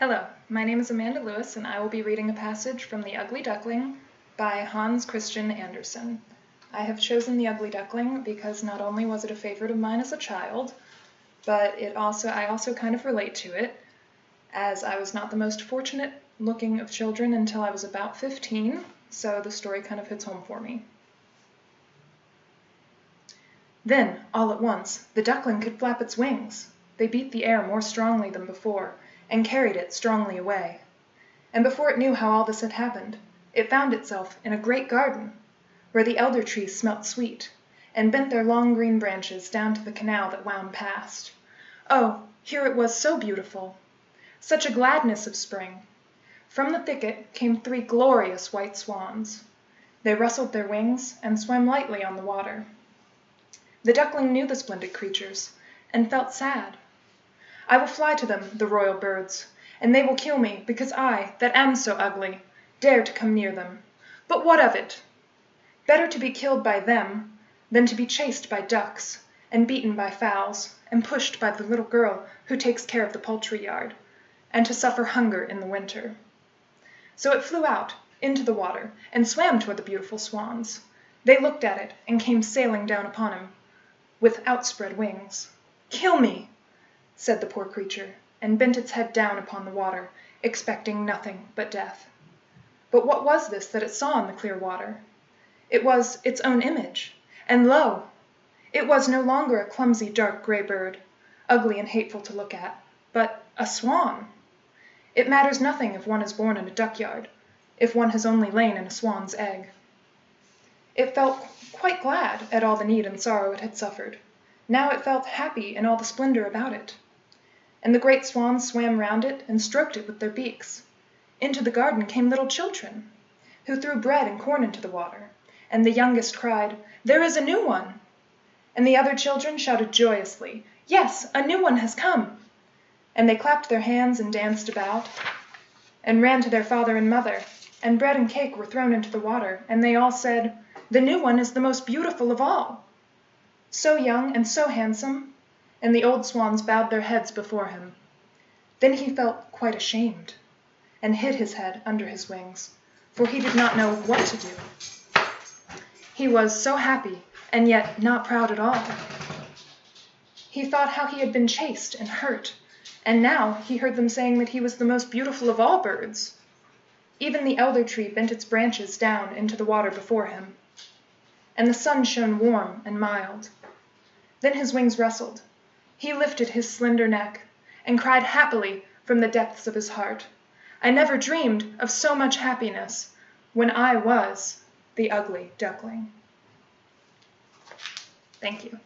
Hello, my name is Amanda Lewis, and I will be reading a passage from The Ugly Duckling by Hans Christian Andersen. I have chosen The Ugly Duckling because not only was it a favorite of mine as a child, but I also kind of relate to it, as I was not the most fortunate looking of children until I was about 15, so the story kind of hits home for me. Then, all at once, the duckling could flap its wings. They beat the air more strongly than before, and carried it strongly away. And before it knew how all this had happened, it found itself in a great garden, where the elder trees smelt sweet, and bent their long green branches down to the canal that wound past. Oh, here it was so beautiful! Such a gladness of spring! From the thicket came 3 glorious white swans. They rustled their wings and swam lightly on the water. The duckling knew the splendid creatures, and felt sad. I will fly to them, the royal birds, and they will kill me, because I, that am so ugly, dare to come near them. But what of it? Better to be killed by them than to be chased by ducks, and beaten by fowls, and pushed by the little girl who takes care of the poultry yard, and to suffer hunger in the winter. So it flew out into the water, and swam toward the beautiful swans. They looked at it, and came sailing down upon him, with outspread wings. "Kill me," said the poor creature, and bent its head down upon the water, expecting nothing but death. But what was this that it saw in the clear water? It was its own image, and lo! It was no longer a clumsy dark gray bird, ugly and hateful to look at, but a swan. It matters nothing if one is born in a duck-yard, if one has only lain in a swan's egg. It felt quite glad at all the need and sorrow it had suffered. Now it felt happy in all the splendor about it. And the great swans swam round it and stroked it with their beaks. Into the garden came little children, who threw bread and corn into the water, and the youngest cried, "There is a new one!" And the other children shouted joyously, "Yes, a new one has come!" And they clapped their hands and danced about, and ran to their father and mother, and bread and cake were thrown into the water, and they all said, "The new one is the most beautiful of all!" So young and so handsome, and the old swans bowed their heads before him. Then he felt quite ashamed, and hid his head under his wings, for he did not know what to do. He was so happy, and yet not proud at all. He thought how he had been chased and hurt, and now he heard them saying that he was the most beautiful of all birds. Even the elder tree bent its branches down into the water before him, and the sun shone warm and mild. Then his wings rustled. He lifted his slender neck, and cried happily from the depths of his heart, "I never dreamed of so much happiness when I was the ugly duckling." Thank you.